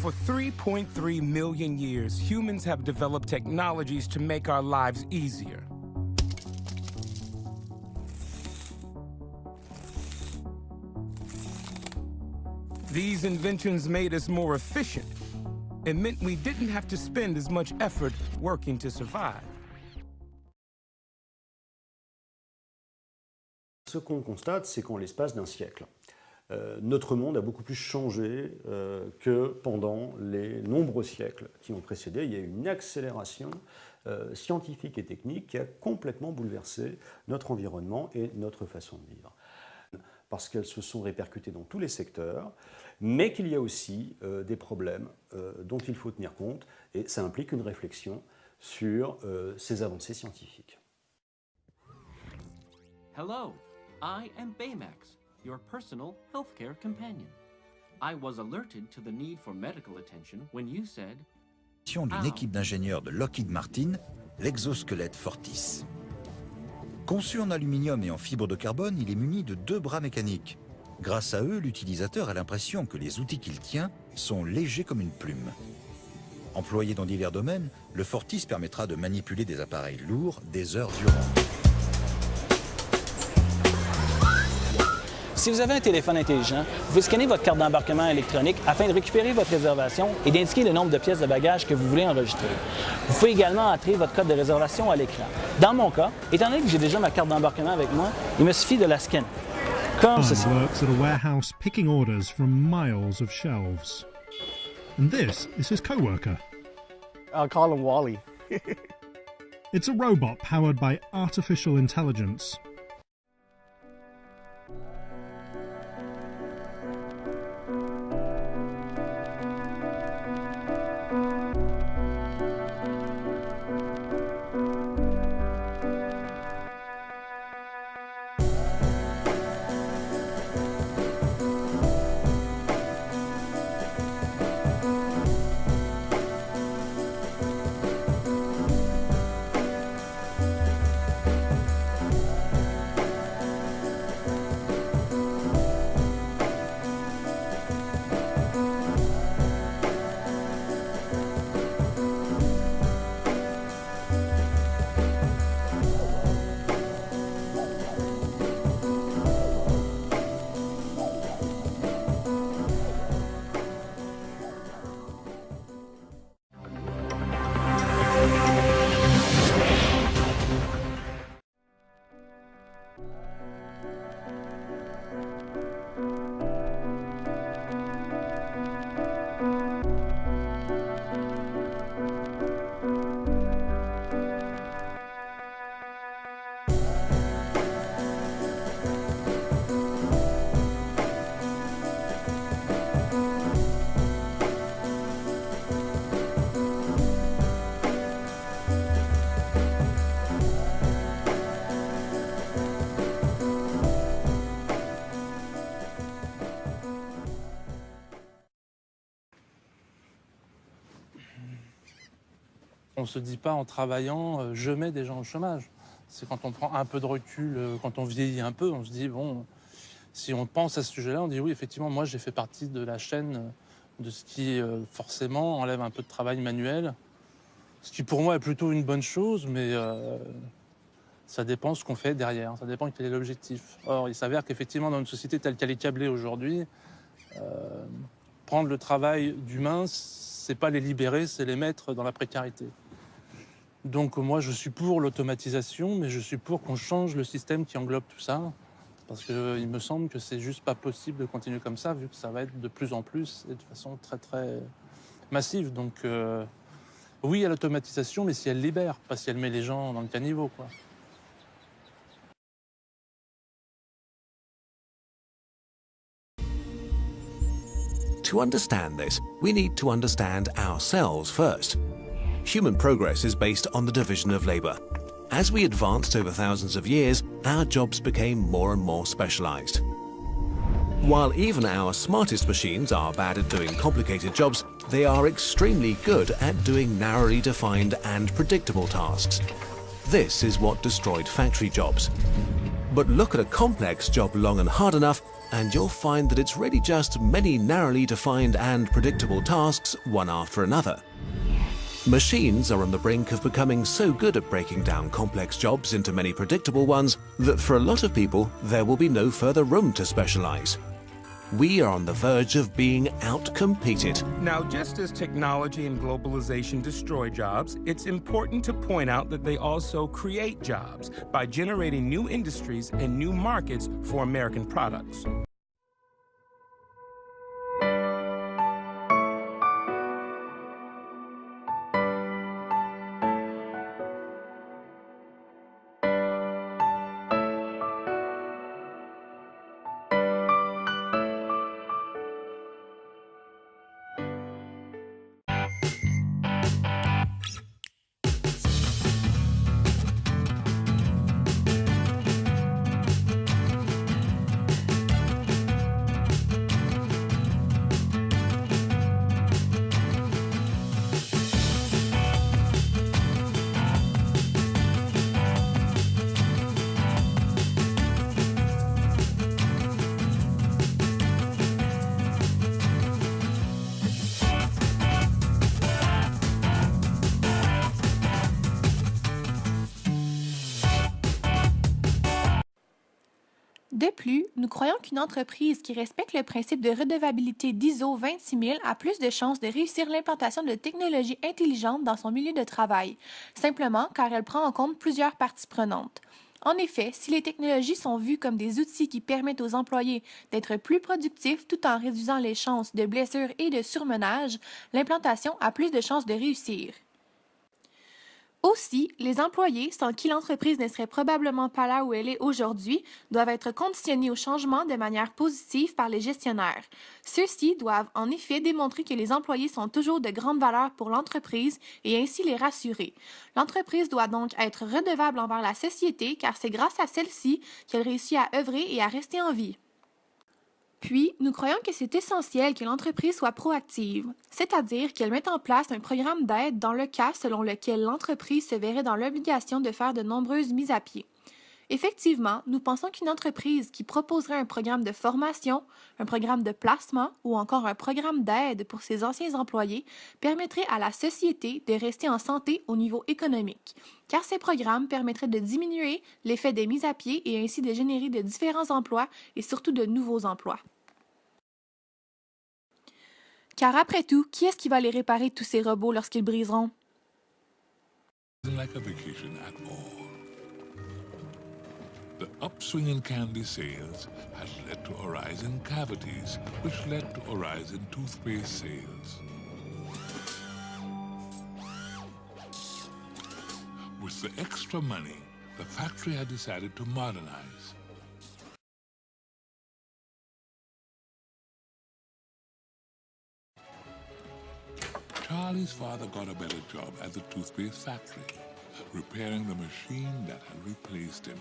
For 3.3 million years, humans have developed technologies to make our lives easier. These inventions made us more efficient and meant we didn't have to spend as much effort working to survive. Ce qu'on constate, c'est qu'en l'espace d'un siècle, notre monde a beaucoup plus changé que pendant les nombreux siècles qui ont précédé. Il y a eu une accélération scientifique et technique qui a complètement bouleversé notre environnement et notre façon de vivre. Parce qu'elles se sont répercutées dans tous les secteurs, mais qu'il y a aussi des problèmes dont il faut tenir compte, et ça implique une réflexion sur ces avancées scientifiques. Hello, I am Baymax, your personal healthcare companion. I was alerted to the need for medical attention when you said... D'une équipe d'ingénieurs de Lockheed Martin, l'exosquelette Fortis. Conçu en aluminium et en fibre de carbone, il est muni de 2 bras mécaniques. Grâce à eux, l'utilisateur a l'impression que les outils qu'il tient sont légers comme une plume. Employé dans divers domaines, le Fortis permettra de manipuler des appareils lourds des heures durant. Si vous avez un téléphone intelligent, vous pouvez scanner votre carte d'embarquement électronique afin de récupérer votre réservation et d'indiquer le nombre de pièces de bagages que vous voulez enregistrer. Vous pouvez également entrer votre code de réservation à l'écran. Dans mon cas, étant donné que j'ai déjà ma carte d'embarquement avec moi, il me suffit de la scanner. Comme ceci. Works at a warehouse picking orders from miles of shelves. And this is his co-worker. I'll call him Wally. It's a robot powered by artificial intelligence. On ne se dit pas en travaillant, je mets des gens au chômage. C'est quand on prend un peu de recul, quand on vieillit un peu, on se dit, bon, si on pense à ce sujet-là, on dit oui, effectivement, moi j'ai fait partie de la chaîne de ce qui forcément enlève un peu de travail manuel. Ce qui pour moi est plutôt une bonne chose, mais ça dépend ce qu'on fait derrière, ça dépend quel est l'objectif. Or, il s'avère qu'effectivement, dans une société telle qu'elle est câblée aujourd'hui, prendre le travail d'humain, c'est pas les libérer, c'est les mettre dans la précarité. Donc moi, je suis pour l'automatisation, mais je suis pour qu'on change le système qui englobe tout ça, parce qu'il me semble que c'est juste pas possible de continuer comme ça, vu que ça va être de plus en plus et de façon très très massive. Donc oui à l'automatisation, mais si elle libère, pas si elle met les gens dans le caniveau, quoi. To understand this, we need to understand ourselves first. Human progress is based on the division of labor, As we advanced over thousands of years, our jobs became more and more specialized. While even our smartest machines are bad at doing complicated jobs, they are extremely good at doing narrowly defined and predictable tasks. This is what destroyed factory jobs. But look at a complex job long and hard enough, and you'll find that it's really just many narrowly defined and predictable tasks, one after another. Machines are on the brink of becoming so good at breaking down complex jobs into many predictable ones that for a lot of people, there will be no further room to specialize. We are on the verge of being out-competed. Now, just as technology and globalization destroy jobs, it's important to point out that they also create jobs by generating new industries and new markets for American products. De plus, nous croyons qu'une entreprise qui respecte le principe de redevabilité d'ISO 26000 a plus de chances de réussir l'implantation de technologies intelligentes dans son milieu de travail, simplement car elle prend en compte plusieurs parties prenantes. En effet, si les technologies sont vues comme des outils qui permettent aux employés d'être plus productifs tout en réduisant les chances de blessures et de surmenage, l'implantation a plus de chances de réussir. Aussi, les employés, sans qui l'entreprise ne serait probablement pas là où elle est aujourd'hui, doivent être conditionnés au changement de manière positive par les gestionnaires. Ceux-ci doivent en effet démontrer que les employés sont toujours de grande valeur pour l'entreprise et ainsi les rassurer. L'entreprise doit donc être redevable envers la société car c'est grâce à celle-ci qu'elle réussit à œuvrer et à rester en vie. Puis, nous croyons que c'est essentiel que l'entreprise soit proactive, c'est-à-dire qu'elle mette en place un programme d'aide dans le cas selon lequel l'entreprise se verrait dans l'obligation de faire de nombreuses mises à pied. Effectivement, nous pensons qu'une entreprise qui proposerait un programme de formation, un programme de placement ou encore un programme d'aide pour ses anciens employés permettrait à la société de rester en santé au niveau économique, car ces programmes permettraient de diminuer l'effet des mises à pied et ainsi de générer de différents emplois et surtout de nouveaux emplois. Car après tout, qui est-ce qui va les réparer tous ces robots lorsqu'ils briseront? Like a vacation at all. The upswing in candy sales has led to a rise in cavities, which led to a rise in toothpaste sales. With the extra money, the factory had decided to modernize. Charlie's father got a better job at the toothpaste factory, repairing the machine that had replaced him.